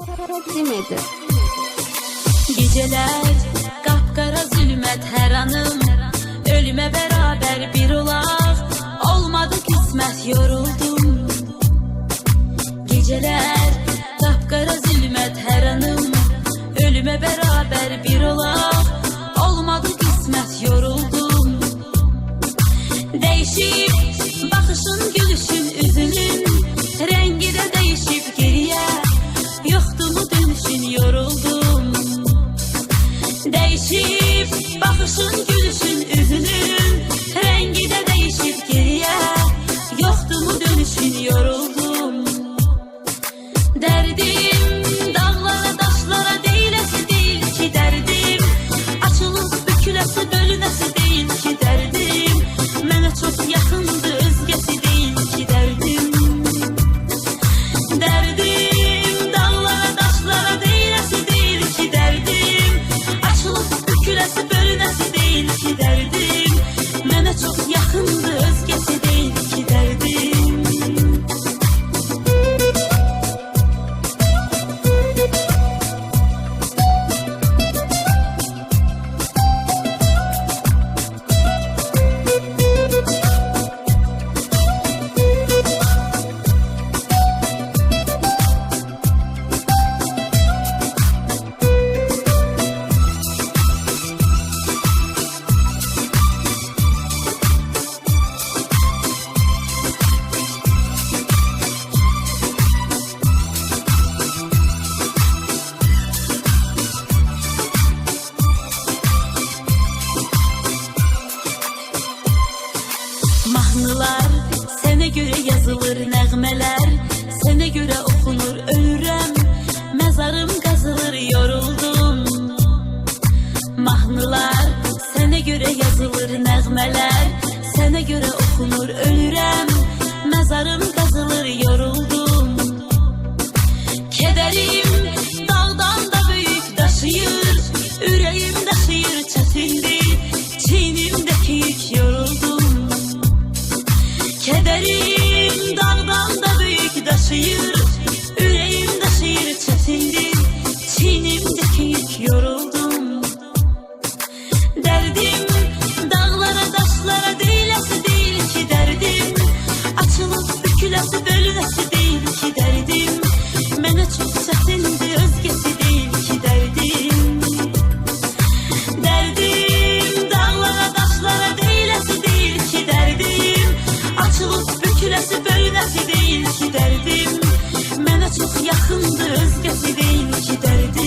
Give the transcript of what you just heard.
Demedi. Geceler kapkara zülmət hər anım, ölüme beraber bir olaq, olmadı kısmet yoruldum. Geceler kapkara zülmət hər anım, ölüme beraber bir olaq, olmadı kısmet yoruldum. Değişip bakışın, gülüşün, üzünün rengi de değişip geriye, yoktu mu dönüşün yoruldum. Değişip bakışın, gülüşün, üzünün rengi de değişip geriye, yoktu mu dönüşün yoruldum. Derdim dağlara taşlara değilesi değil ki derdim, açılıp bükülesi bölünesi değil ki derdim, mənə çok yakındı özgesi değil ki derdim. Derdim dağlara taşlara değilesi değil ki derdim, açılıp bükülesi bölünesi değil ki derdim, mənə çok yakındı özgesi değil ki derdim. Mahnılar sənə görə yazılır, nəğmələr sənə görə oxunur, ölürəm, məzarım qazılır, yoruldum. Mahnılar sənə görə yazılır, nəğmələr sənə görə oxunur, ölürəm, məzarım qazılır, yoruldum. Kədərim dağdan da böyük daşıyır, ürəyim daşıyır, çətindir, çiynimdəki yük, yoruldum. Kederim dağdan da büyük taşıyır, yüreğim taşıyır, çetindir, çiğnimdeki yük, yoruldum. Derdim dağlara taşlara değilesi değil ki derdim, açılıp bükülesi bölünesi değil ki derdim, mənə çok çetindi özgesi değil ki derdim. Derdim dağlara taşlara değilesi değil ki derdim, açılıp bükülesi bölünesi değil ki derdim, mənə çok yakındı özgesi değil ki derdim.